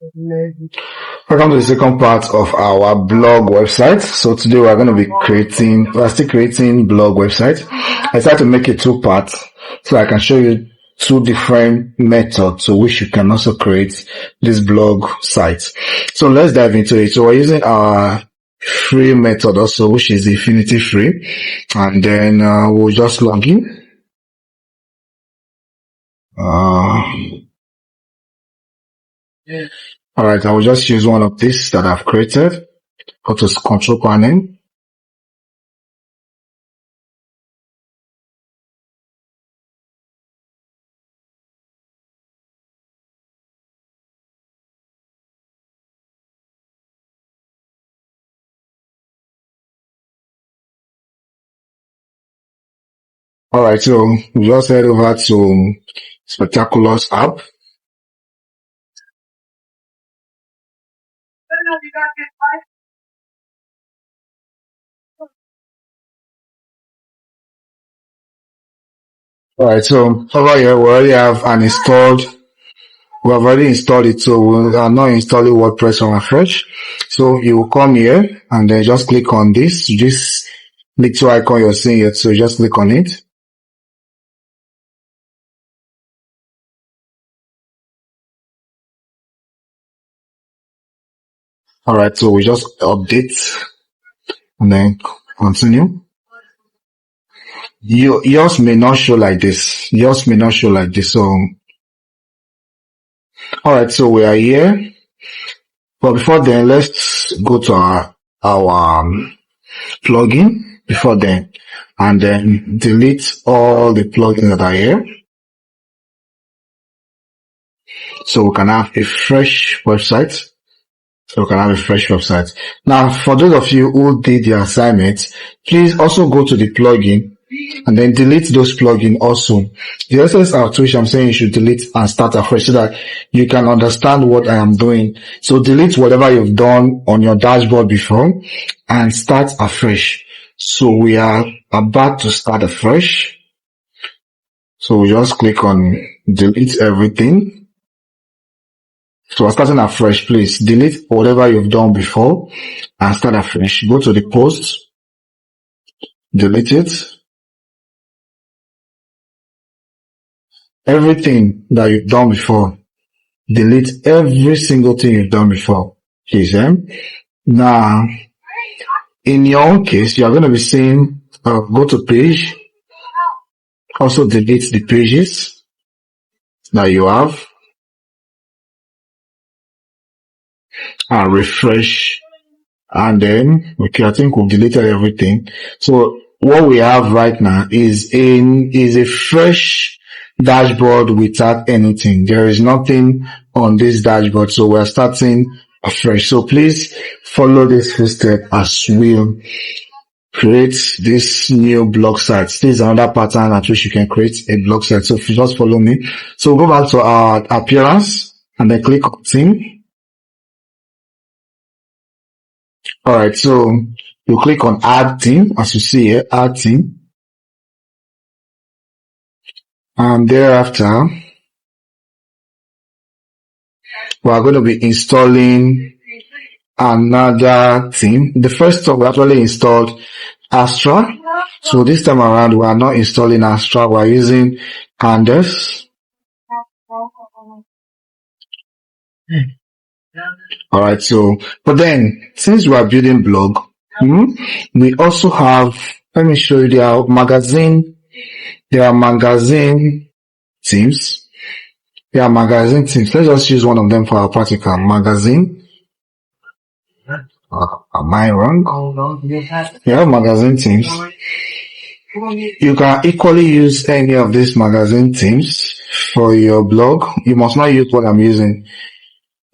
Welcome to the second part of our blog website. So today we're still creating blog website. I decided to make it two parts so I can show you two different methods to which you can also create this blog site. So let's dive into it. So we're using our free method also, which is Infinity Free, and then we'll just log in. Alright, I will just use one of these that I've created. Go to control panel. Alright, so we just head over to Spectaculous app. Alright, so over here we already have already installed it, so we are not installing WordPress on afresh. So you will come here and then just click on this little icon you're seeing here, so just click on it. Alright, so we just update and then continue. Yours may not show like this. So alright, so we are here. But before then, let's go to our plugin before then, and then delete all the plugins that are here, so we can have a fresh website. Now, for those of you who did the assignment, please also go to the plugin and then delete those plugins also. The essence of which I'm saying you should delete and start afresh so that you can understand what I am doing. So delete whatever you've done on your dashboard before and start afresh. So we are about to start afresh. So we just click on delete everything. So we're starting afresh. Please delete whatever you've done before and start afresh. Go to the post, delete it. Everything that you've done before, delete every single thing you've done before. Please, Now, in your own case, you are going to be seeing, go to page, also delete the pages that you have, and refresh, and then, okay, I think we've deleted everything. So what we have right now is a fresh dashboard without anything. There is nothing on this dashboard, so we're starting afresh. So please follow this step as we create this new blog site. This is another pattern at which you can create a blog site. So if you just follow me, so go back to our appearance and then click on theme. Alright, so you click on add theme, as you see here, add theme. And thereafter, we are going to be installing another theme. The first time we actually installed Astra. So this time around, we are not installing Astra. We are using Canvas. Alright, so, but then, since we are building blog, we also have, let me show you, there are magazine themes. Let's just use one of them for our practical. Magazine. Am I wrong? You have magazine themes. You can equally use any of these magazine themes for your blog. You must not use what I'm using.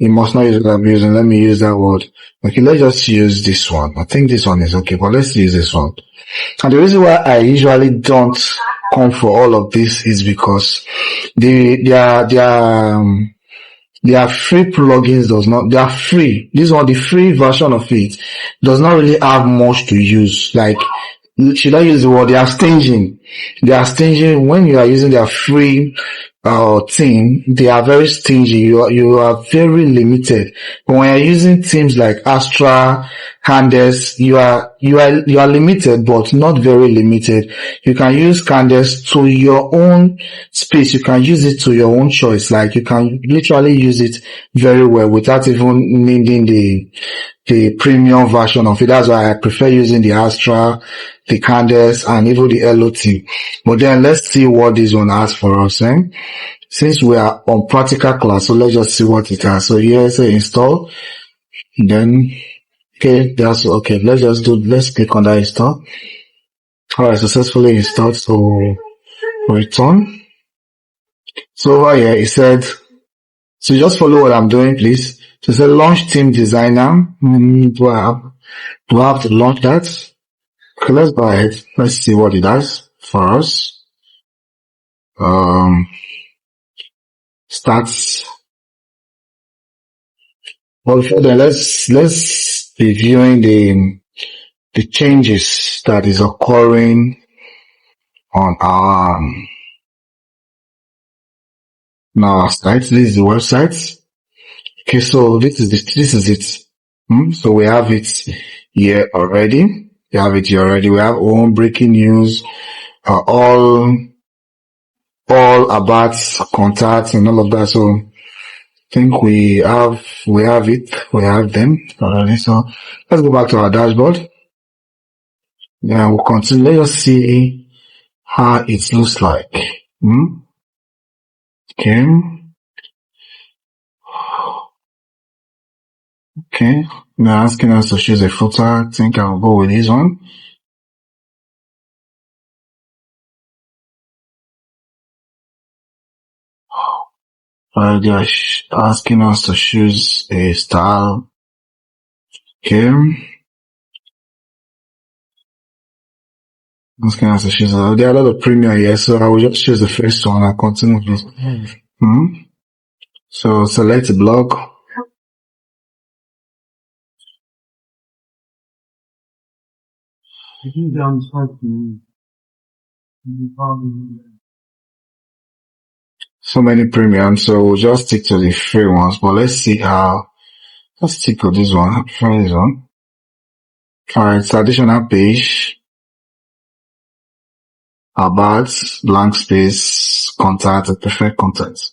Let me use that word. Okay, let's just use this one. I think this one is okay, but let's use this one. And the reason why I usually don't come for all of this is because their free plugins they are free. This one, the free version of it, does not really have much to use. Like, should I use the word? They are stinging when you are using their free team, they are very stingy. You are very limited. But when you're using teams like Astra, Candace, you are limited, but not very limited. You can use Candace to your own space. You can use it to your own choice. Like you can literally use it very well without even needing the premium version of it. That's why I prefer using the Astra, the Candace, and even the LOT. But then let's see what this one has for us. Since we are on practical class, so let's just see what it has. So here say install. Then okay, that's okay. Let's click on that install. Alright, successfully installed. So return. So over here it said, so just follow what I'm doing, please. So it said launch team designer. Do I have to launch that? Okay, let's go ahead. Let's see what it does for us. Starts. Well, before then, let's be viewing the changes that is occurring on our site. This is the website. Okay, so this is it. So we have it here already. We have our own breaking news, all about contacts and all of that. So I think we have them already. So let's go back to our dashboard. Yeah, we'll continue. Let us see how it looks like. Okay. Okay. They're asking us to choose a photo. I think I'll go with this one. They're asking us to choose a style. Okay. Asking us to choose. There are a lot of premium here, so I will just choose the first one and continue with this. So select the blog. So many premiums, so we'll just stick to the free ones, but let's see how. Let's stick to this one. Try this one. Alright, so additional page. About, blank space, contact, preferred contact.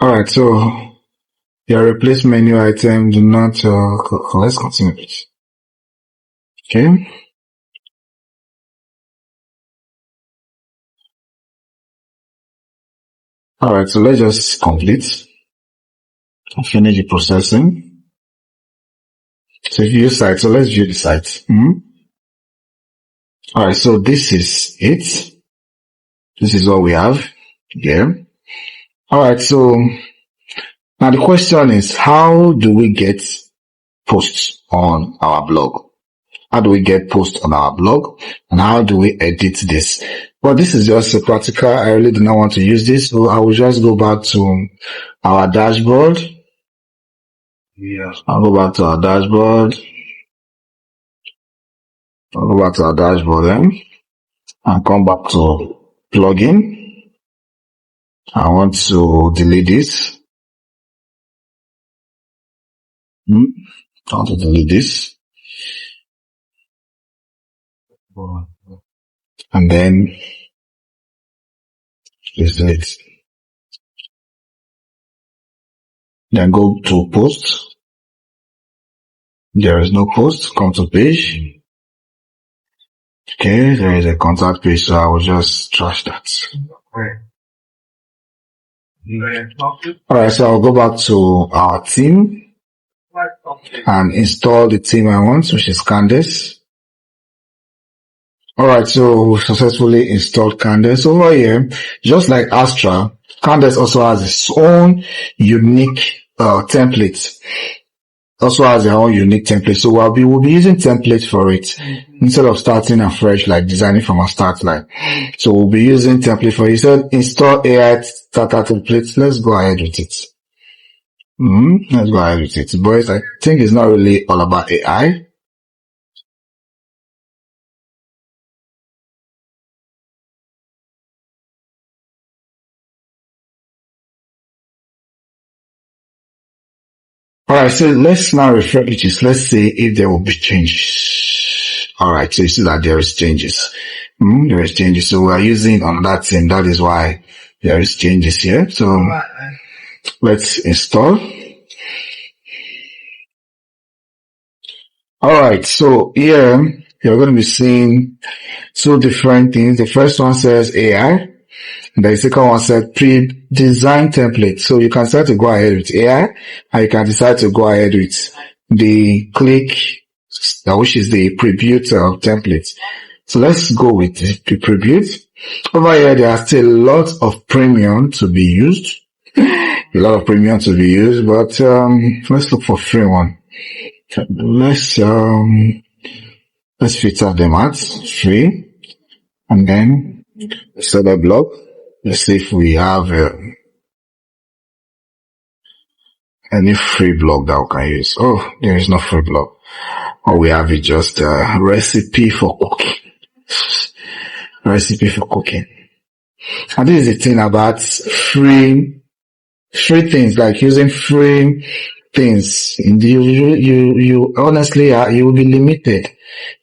Alright, so your replace menu item do not, let's continue this. Okay. Alright, so let's just complete and finish the processing. So if you use site, so let's view the site. Alright, so this is it. This is what we have here. Alright, so now the question is, how do we get posts on our blog? How do we get posts on our blog? And how do we edit this? Well, this is just a practical. I really do not want to use this, so I will just go back to our dashboard. I'll go back to our dashboard. Then and come back to plugin. I want to delete this. I want to delete this. And then please delete. Then go to post. There is no post. Come to page. Okay, there is a contact page, so I will just trash that. Alright, so I'll go back to our theme and install the theme I want, which is Candace. Alright, so we successfully installed Candace. Over here, just like Astra, Candace also has its own unique template. Also has their own unique template. So we'll be using templates for it instead of starting afresh, like designing from a start line. So we'll be using template for it. So install AI starter templates. Let's go ahead with it. Let's go ahead with it. Boys, I think it's not really all about AI. Alright, so let's now refresh this. Let's see if there will be changes. Alright, so you see that there is changes. There is changes. So we are using on that thing. That is why there is changes here. So let's install. Alright, so here you're going to be seeing two different things. The first one says AI. The second one says pre-designed template. So you can start to go ahead with AI, and you can decide to go ahead with the click, which is the preview template. So let's go with the preview. Over here, there are still lots of premium to be used. A lot of premium to be used, but let's look for free one. Let's filter them out, free, and then set a blog. Let's see if we have any free blog that we can use. Oh, there is no free blog. All we have is just a recipe for cooking. Recipe for cooking. And this is the thing about free things, like using free things. You honestly, you will be limited.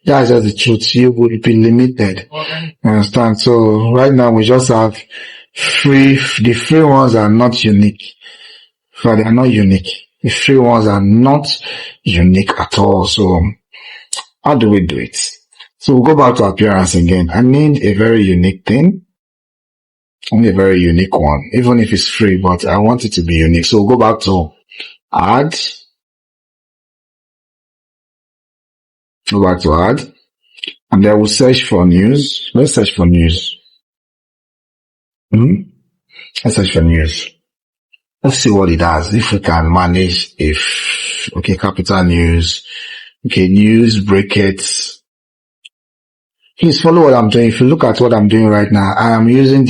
That's just the truth. You will be limited. You understand? So right now we just have the free ones are not unique. So they are not unique. The free ones are not unique at all. So how do we do it? So we'll go back to appearance again. I need a very unique thing. I need a very unique one, even if it's free, but I want it to be unique. So we'll go back to add. Go back to add. And then we'll search for news. Let's search for news. Let's search for news. Let's see what it does. If we can manage capital news. Okay, news, brackets. Please follow what I'm doing. If you look at what I'm doing right now, I am using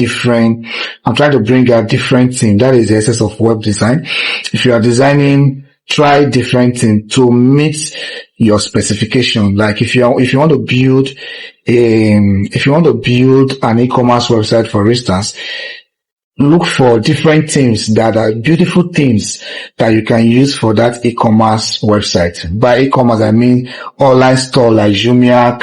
I'm trying to bring out different things. That is the essence of web design. If you are designing, try different things to meet your specification. Like if you want to build an e-commerce website, for instance, look for different themes that are beautiful themes that you can use for that e-commerce website. By e-commerce, I mean online store like Jumia,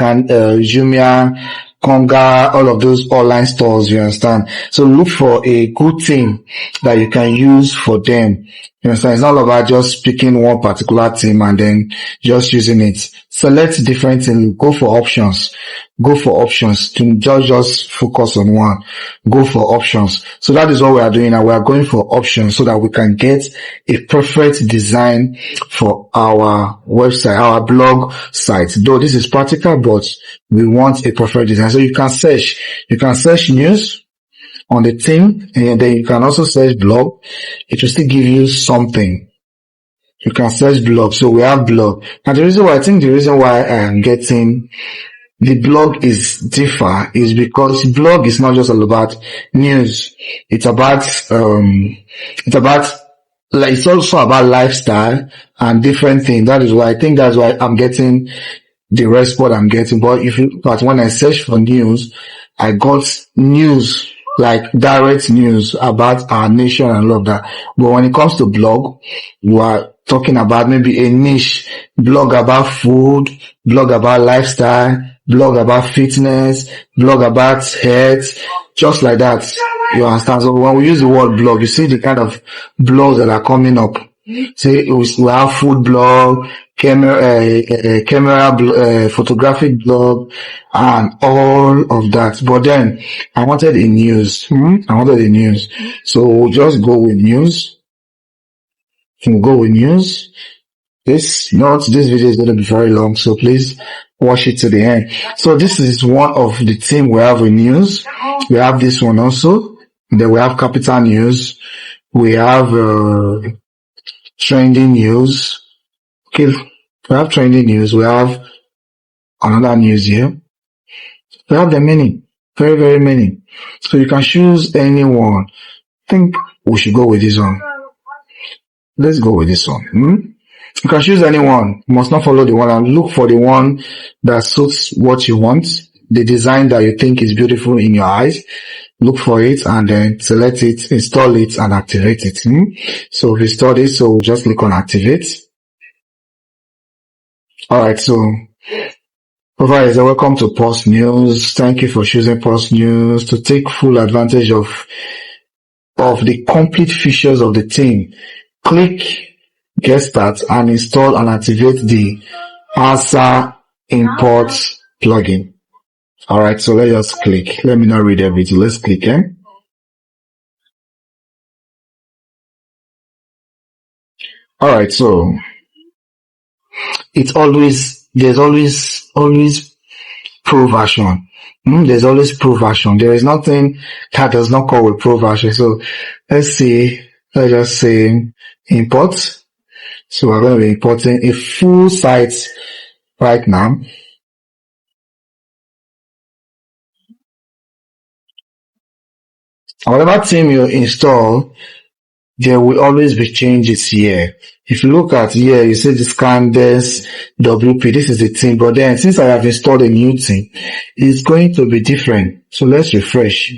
Konga, all of those online stores, you understand? So look for a good theme that you can use for them. You understand? It's not about just picking one particular theme and then just using it. Select different things. Go for options. To just focus on one. Go for options. So that is what we are doing now. We are going for options so that we can get a perfect design for our website, our blog site. Though this is practical, but we want a perfect design. So you can search news on the theme, and then you can also search blog. It will still give you something. You can search blog. So we have blog. And the reason why I am getting the blog is differ is because blog is not just all about news. It's also about lifestyle and different things. That's why I'm getting the response I'm getting. But when I search for news, I got news, like direct news about our nation and all of that. But when it comes to blog, you are talking about maybe a niche blog about food, blog about lifestyle, blog about fitness, blog about health, just like that. You understand? So when we use the word blog, you see the kind of blogs that are coming up. Say we have food blog, photographic blog, and all of that. But then I wanted a news. So we'll just go with news. This video is going to be very long, so please watch it to the end. So this is one of the theme we have with news. We have this one also. Then we have capital news. We have trending news. Okay, we have trending news. We have another news here. We have the many, very, very many. So you can choose any one. I think we should go with this one. Let's go with this one. You can choose any one. You must not follow the one, and look for the one that suits what you want, the design that you think is beautiful in your eyes. look for it and then select it, install it and activate it. So we installed it, so we'll just click on activate. Alright, so over here, welcome to Pulse News. Thank you for choosing Pulse News. To take full advantage of the complete features of the theme, click Get Start and install and activate the ASA import plugin. Alright, so let's just click. Let me not read everything. Let's click. Alright, so there's always pro version. There's always pro version. There is nothing that does not come with pro version. So let's just say import. So we're going to be importing a full site right now. Whatever theme you install, there will always be changes here. If you look at here, you see this Candace WP, this is the theme, but then since I have installed a new theme, it's going to be different. So let's refresh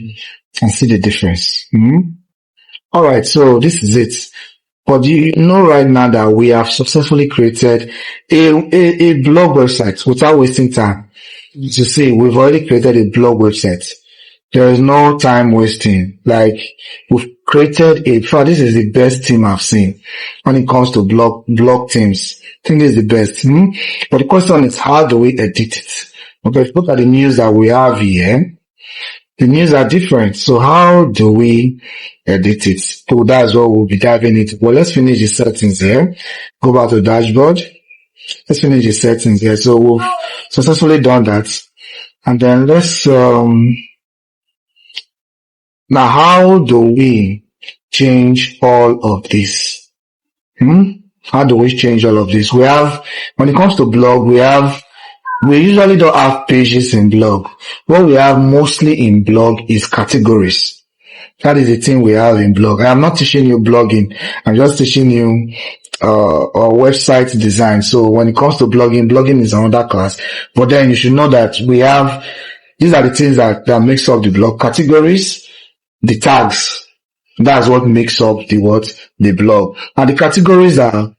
and see the difference. Alright, so this is it. But you know right now that we have successfully created a blog website without wasting time. You see, we've already created a blog website. There is no time wasting. Like, we've created this is the best theme I've seen when it comes to blog themes. I think this is the best. But the question is, how do we edit it? Okay, if you look at the news that we have here, the news are different. So how do we edit it? So that's what we'll be diving into. Well, let's finish the settings here. Go back to dashboard. Let's finish the settings here. So we've successfully done that. And then let's, now how do we change all of this? How do we change all of this? When it comes to blog, we usually don't have pages in blog. What we have mostly in blog is categories. That is the thing we have in blog. I am not teaching you blogging. I'm just teaching you website design. So when it comes to blogging is another class. But then you should know that these are the things that makes up the blog. Categories, the tags. That's what makes up the blog. And the categories are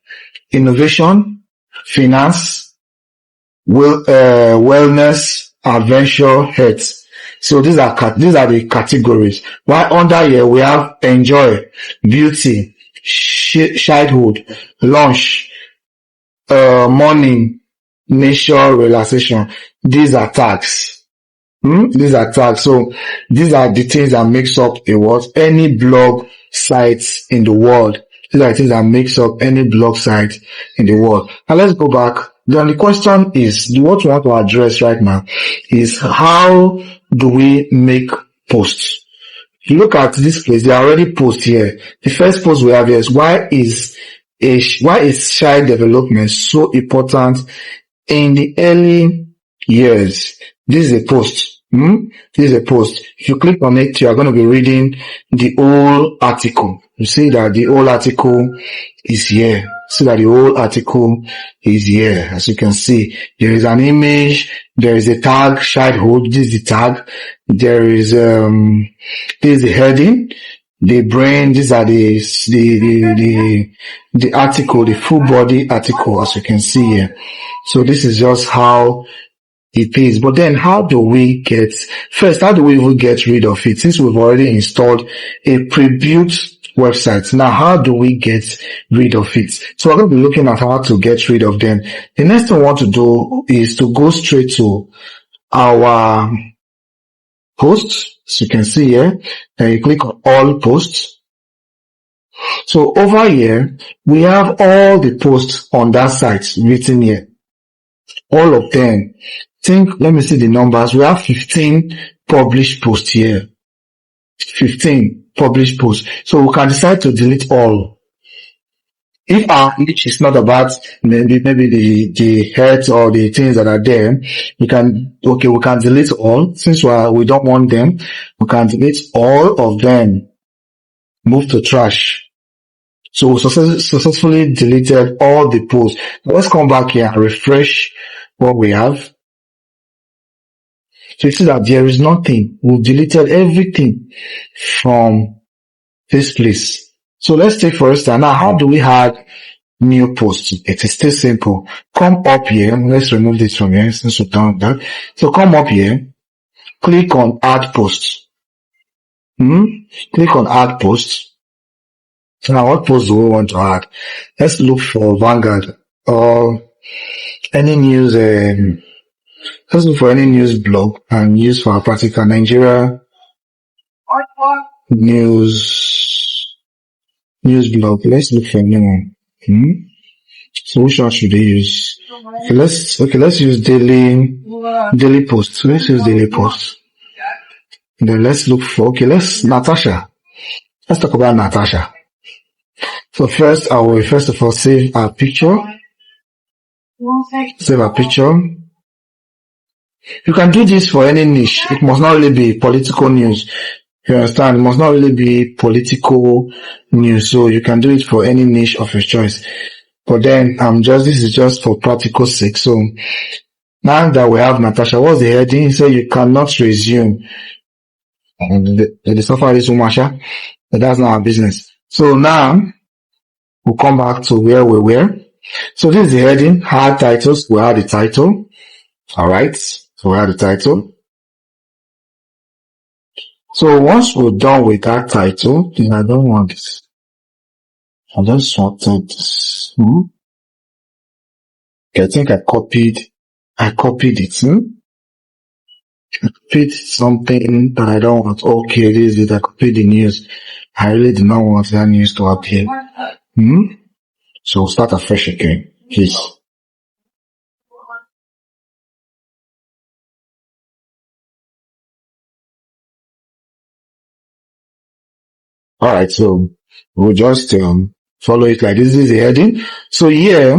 innovation, finance, wellness, adventure, health. So these are the categories. While under here we have enjoy, beauty, childhood, lunch, morning, nature, relaxation. These are tags. These are tags. So these are the things that makes up any blog sites in the world. These are the things that makes up any blog site in the world. Now let's go back. Then the question is, what we want to address right now is, how do we make posts? If you look at this place, they are already posts here. The first post we have here is, why is child development so important in the early years? This is a post. This is a post. If you click on it, you are going to be reading the whole article. You see that the whole article is here. See that the whole article is here. As you can see, there is an image, there is a tag, childhood, this is the tag, there is this is the heading, the brain, these are the article, the full body article, as you can see here. So this is just how it is. But then how do we even get rid of it? Since we've already installed a pre-built website, now how do we get rid of it? So we're going to be looking at how to get rid of them. The next thing we want to do is to go straight to our posts. As you can see here, then you click on all posts. So over here, we have all the posts on that site written here. All of them. Let me see the numbers. We have 15 published posts here. 15 published posts. So we can decide to delete all. If our niche is not about maybe the heads or the things that are there, we can delete all. Since we don't want them, we can delete all of them. Move to trash. So we successfully deleted all the posts. Now let's come back here and refresh what we have. So you see that there is nothing. We've deleted everything from this place. So let's take for instance, now how do we add new posts? It is still simple. Come up here. Let's remove this from here since we've done that. So come up here, click on add posts. Click on add posts. So now what post do we want to add? Let's look for Vanguard or any news. Let's look for any news blog and use for our practical Nigeria news blog. Let's look for a new one. So which one should we use? Okay, let's use daily post. Let's use daily post. Then let's look for Natasha. Let's talk about Natasha. So first I will first of all save our picture. Save our picture. You can do this for any niche. It must not really be political news. You understand? It must not really be political news. So you can do it for any niche of your choice. But then this is just for practical sake. So now that we have Natasha, what's the heading? So you cannot resume. The suffer is Umasha, but that's not our business. So now we'll come back to where we were. So this is the heading, add titles. We add the title. Alright. So we add the title. So once we're done with that title, then I don't want this. I just wanted this. Okay, I think I copied it. I copied something that I don't want. Okay, this is it. I copied the news. I really do not want that news to appear. So we'll start afresh again, please. Alright, so we'll just follow it like this. This is the heading. So here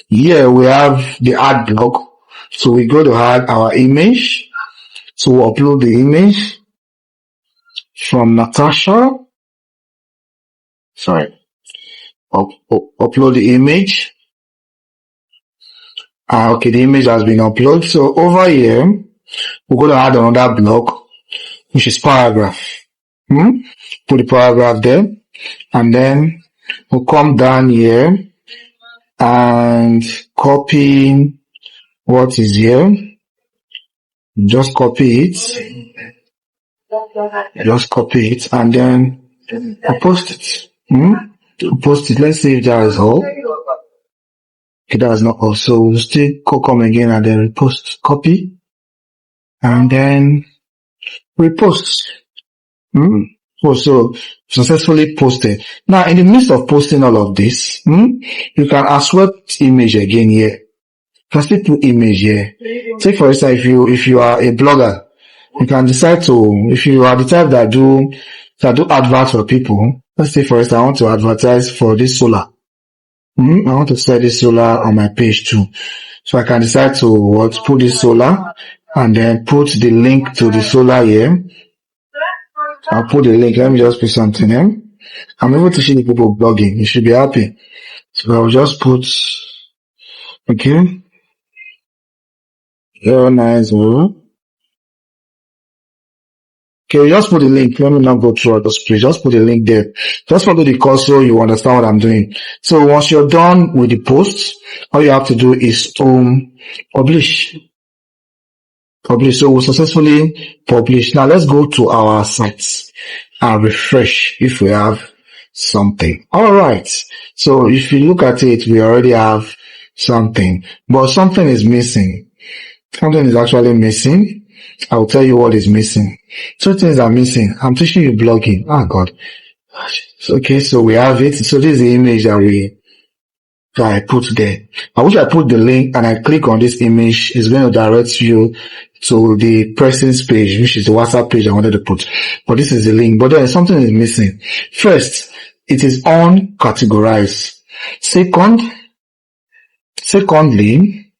we have the add block. So we go to add our image. So we'll upload the image from Natasha. Sorry. Upload the image. Okay, the image has been uploaded. So over here, we're going to add another block, which is paragraph. Put the paragraph there. And then we'll come down here and copy what is here. Just copy it. Just copy it and then I'll post it. Post it. Let's see if that is all. Okay, that is not all. So we'll still come again and then repost, copy, and then repost. So successfully posted. Now, in the midst of posting all of this, you can aswap image again here. You can still put image here. Take for instance, if you are a blogger, you can decide to, if you are the type that do adverts for people. Let's say for instance, I want to advertise for this solar. I want to sell this solar on my page too. So I can decide to put this solar and then put the link to the solar here. I'll put the link. Let me just put something here. I'm able to see the people blogging. You should be happy. So I'll just put, okay. 090. Okay, just put the link. Let me not go through all those, please. Just put the link there. Just follow the course so you understand what I'm doing. So once you're done with the post, all you have to do is publish. So we'll successfully publish. Now let's go to our sites and refresh if we have something. Alright. So if you look at it, we already have something, but something is missing. Something is actually missing. I'll tell you what is missing. Two things are missing. I'm teaching you blogging. Oh God. Okay, so we have it. So this is the image that I put there. I wish I put the link and I click on this image. It's going to direct you to the person's page, which is the WhatsApp page I wanted to put. But this is the link. But then something is missing. First, it is uncategorized. Secondly,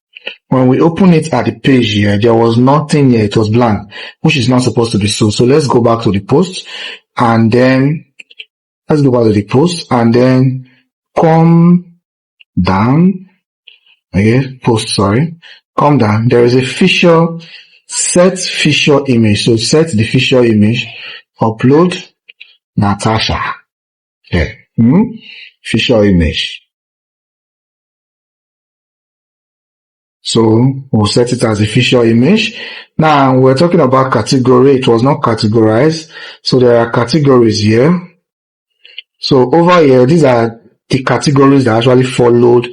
when we open it at the page here, there was nothing here. It was blank, which is not supposed to be so. So let's go back to the post and then come down. Okay, post, sorry. come down. There is a feature, set feature image. So set the feature image, upload Natasha. Yeah. Feature image. So we'll set it as a feature image. Now we're talking about category. It was not categorized. So there are categories here. So over here, these are the categories that actually followed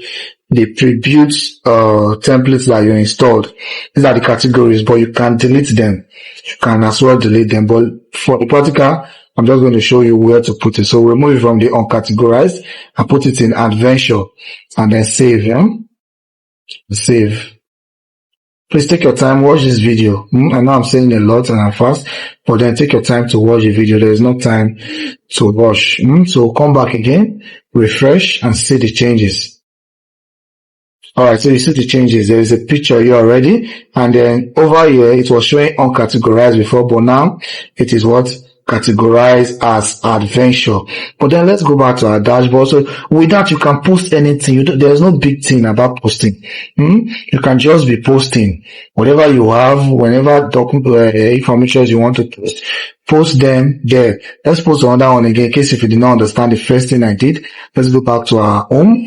the pre-built templates that you installed. These are the categories, but you can delete them. You can as well delete them. But for the practical, I'm just going to show you where to put it. So remove it from the uncategorized and put it in adventure and then save. Yeah? Save. Please take your time, watch this video. I know I'm saying a lot and I'm fast, but then take your time to watch the video. There is no time to rush. So come back again, refresh and see the changes. Alright, so you see the changes. There is a picture here already, and then over here it was showing uncategorized before, but now it is what? Categorized as adventure. But then let's go back to our dashboard. So with that, you can post anything. There's no big thing about posting. You can just be posting whatever you have, whenever information you want to post them there. Let's post another one again in case if you did not understand the first thing I did. Let's go back to our home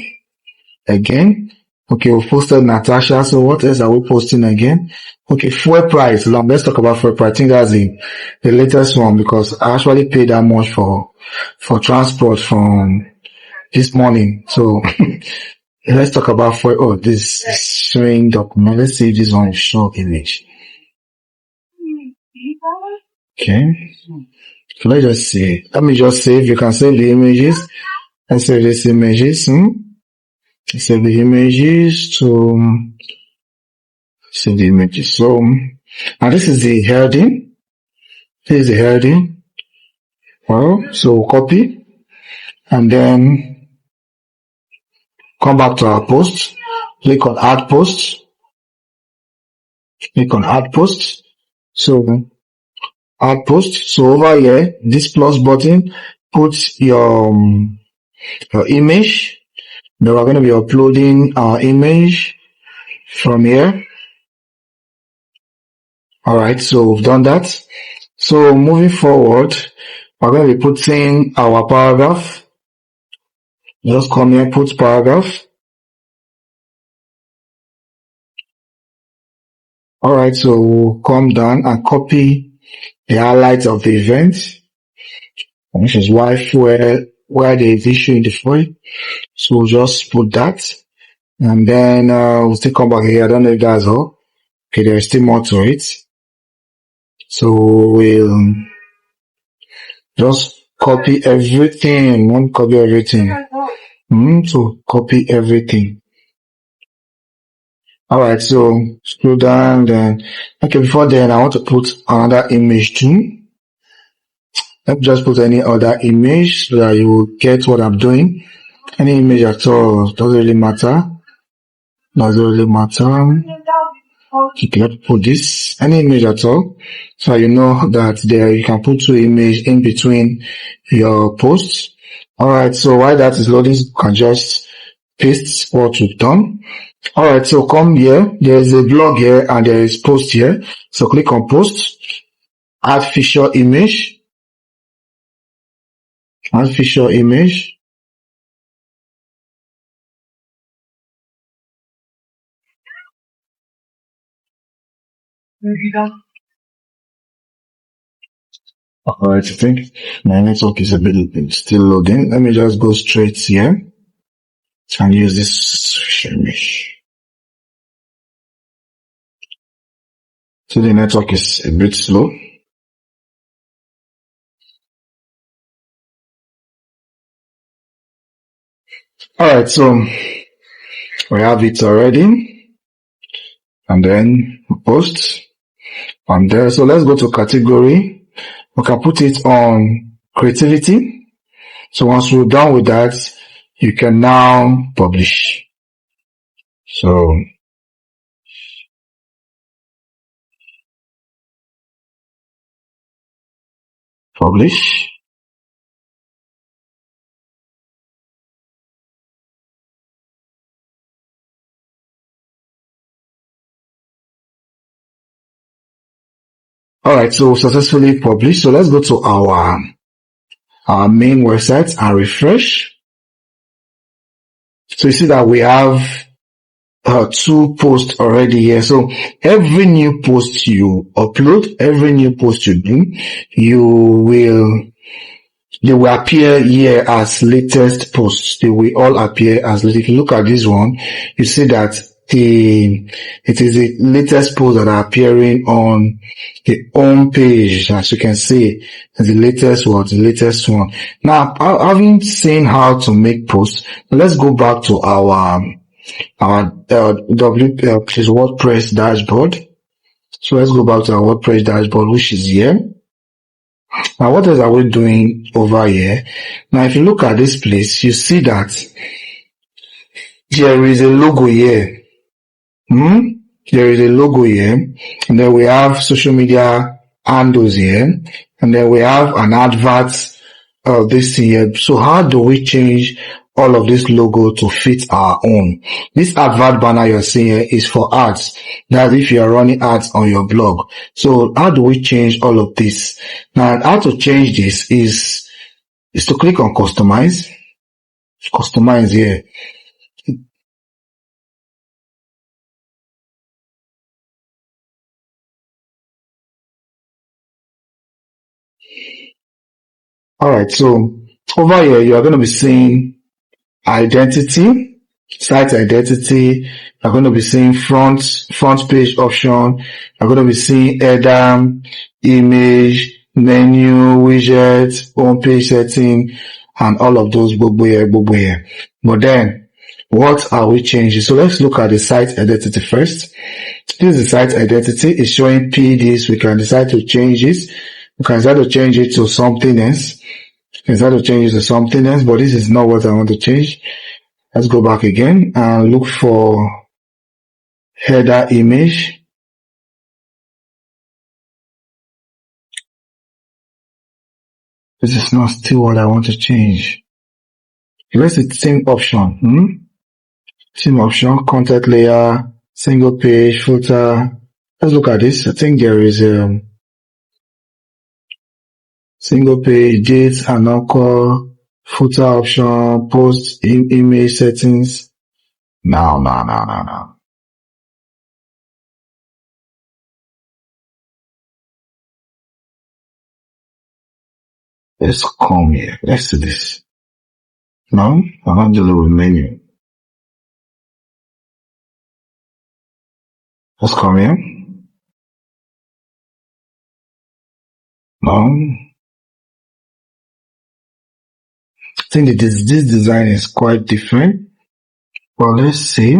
again. Okay, we posted Natasha. So what else are we posting again? Okay, fuel price. Let's talk about fuel price. I think that's the latest one because I actually paid that much for transport from this morning. So let's talk about fuel. Oh, this is showing document. Let's see if this one is show image. Okay. So let's just see. Let me just save. You can save the images. Let's save these images. Save the images to save the images. So now this is the heading. This is the heading. Well, so copy and then come back to our post. Click on add post. Click on add post. So add post. So over here, this plus button, put your image. Now we're going to be uploading our image from here. Alright, so we've done that. So moving forward, we're going to be putting our paragraph. Just come here, put paragraph. Alright, so we'll come down and copy the highlights of the event, which is why fuel, where there is issue in the fuel. So we'll just put that. And then we'll still come back here. I don't know if that's all. Okay, there's still more to it. So we'll just copy everything. Won't copy everything. So copy everything. Alright, so scroll down then. Okay, before then I want to put another image too. Let me just put any other image so that you will get what I'm doing. Any image at all, doesn't really matter. Doesn't really matter. You can put this, any image at all. So you know that there you can put two images in between your posts. Alright, so while that is loading, you can just paste what we've done. Alright, so come here. There is a blog here and there is post here. So click on post, add feature image, add feature image. Alright, I think my network is a bit still loading. Let me just go straight here and use this image. So the network is a bit slow. Alright, so we have it already. And then post on there. So let's go to category. We can put it on creativity. So once we're done with that, you can now publish. So publish. All right, so successfully published. So let's go to our main website and refresh. So you see that we have 2 posts already here. So every new post you upload, every new post you do, they will appear here as latest posts. They will all appear as latest. If you look at this one, you see that it is the latest posts that are appearing on the home page. As you can see, the latest one. Now, having seen how to make posts, let's go back to our WordPress dashboard. So let's go back to our WordPress dashboard, which is here. Now, what else are we doing over here? Now, if you look at this place, you see that there is a logo here. There is a logo here, and then we have social media handles here, and then we have an advert this here. So how do we change all of this logo to fit our own? This advert banner you're seeing here is for ads. That's if you are running ads on your blog. So how do we change all of this? Now, how to change this is to click on customize. Customize here. Alright, so over here you are going to be seeing identity, site identity. You're going to be seeing front page option. You're going to be seeing header, image, menu, widget, home page setting, and all of those bobo here. But then, what are we changing? So let's look at the site identity first. This is the site identity. It's showing PDs. We can decide to change this. We can decide to change it to something else. But this is not what I want to change. Let's go back again and look for header image. This is not still what I want to change. Let's see theme option. Theme option, content layer, single page, footer. Let's look at this. I think there is single page, date and anchor, footer option, post image settings. No. Let's come here. Let's do this. No, I'm not dealing with menu. Let's come here. No. I think that this design is quite different. Well, let's see.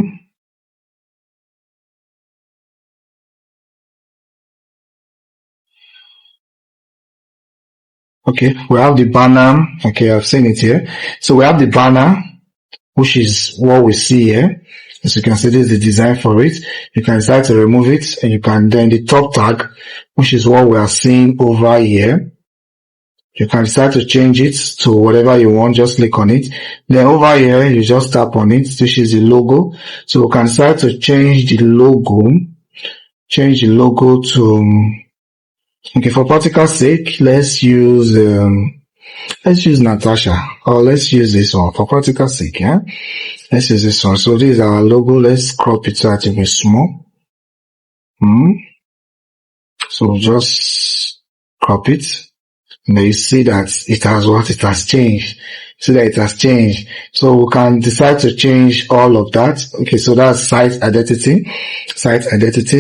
Okay, we have the banner. Okay, I've seen it here. So we have the banner, which is what we see here. As you can see, this is the design for it. You can decide to remove it, and you can then the top tag, which is what we are seeing over here. You can decide to change it to whatever you want. Just click on it. Then over here, you just tap on it, which is the logo. So we can decide to change the logo. Change the logo to, okay, for practical sake, let's use Natasha, or let's use this one for practical sake. Yeah, let's use this one. So this is our logo. Let's crop it so that it will be small. So just crop it. And then you see that it has changed. See that it has changed. So we can decide to change all of that. Okay, so that's site identity.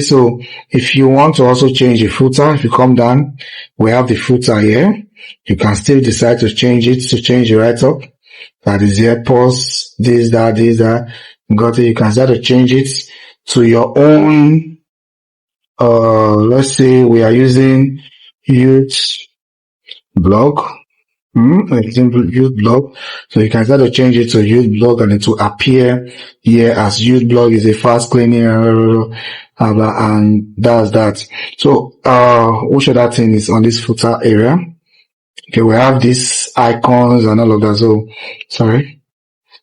So if you want to also change the footer, if you come down, we have the footer here. You can still decide to change it, to change the write-up. That is here, post, this, that. Got it. You can start to change it to your own, let's say we are using youth blog, youth blog. So you can start to change it to youth blog, and it will appear here as youth blog is a fast cleaning, and that's that. So, which other thing is on this footer area? Okay, we have these icons and all of that. So, sorry.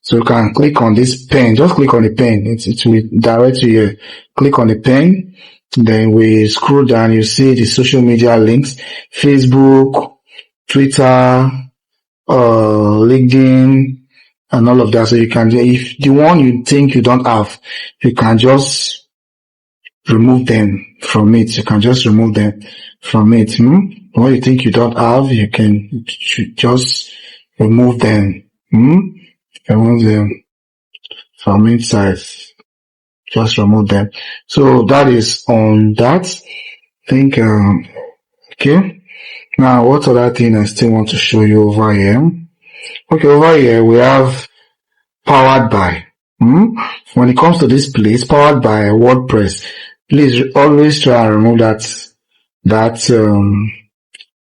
So you can click on this pen. Just click on the pen. It will direct you here. Click on the pen. Then we scroll down, you see the social media links, Facebook, Twitter, LinkedIn, and all of that. So you can, if the one you think you don't have, you can just remove them from it. You can just remove them from it. The one you think you don't have, you can just remove them. Remove them from inside. Just remove them. So that is on that. I think, okay. Now, what other thing I still want to show you over here? Okay, over here we have powered by. When it comes to this place, powered by WordPress, please always try and remove that,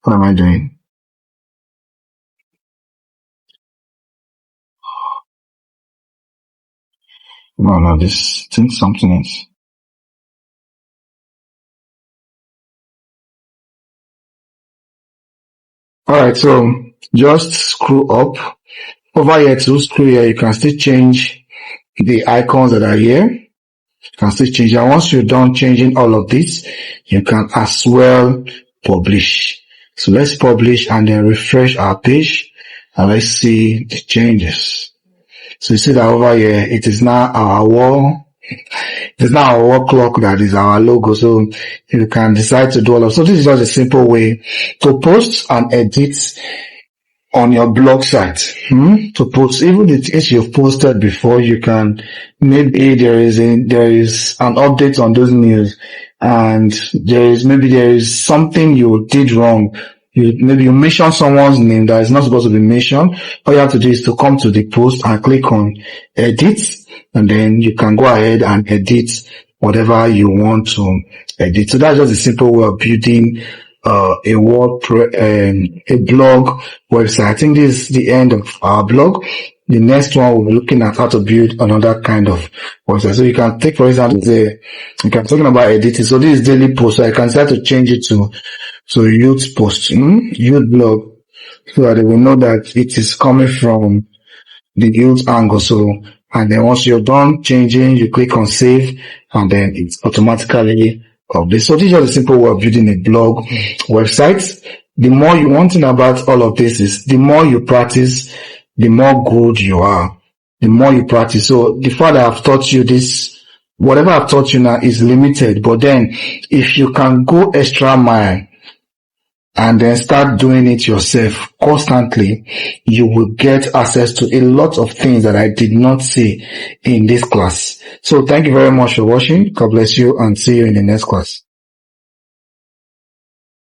what am I doing? No, this thing, something else. Alright, so just screw up. Over here to screw here, you can still change the icons that are here. You can still change, and once you're done changing all of this, you can as well publish. So let's publish and then refresh our page, and let's see the changes. So you see that over here, it is now our wall. It is now our wall clock that is our logo. So you can decide to do all of. So this is just a simple way to post and edit on your blog site. To post even the things you've posted before. You can, maybe there is an update on those news, and there is something you did wrong. Maybe you mention someone's name that is not supposed to be mentioned. All you have to do is to come to the post and click on edit, and then you can go ahead and edit whatever you want to edit. So that's just a simple way of building a blog website. I think this is the end of our blog. The next one we'll be looking at how to build another kind of website. So you can take, for example, you can talking about editing. So this is daily post. So I can start to change it to youth post, youth blog, so that they will know that it is coming from the youth angle. So, and then once you're done changing, you click on save, and then it's automatically updated. So this is just a simple way of building a blog website. The more you want to know about all of this is, the more you practice, the more good you are. The more you practice. So the fact that I've taught you this, whatever I've taught you now is limited, but then if you can go extra mile and then start doing it yourself constantly, you will get access to a lot of things that I did not see in this class. So thank you very much for watching. God bless you, and see you in the next class.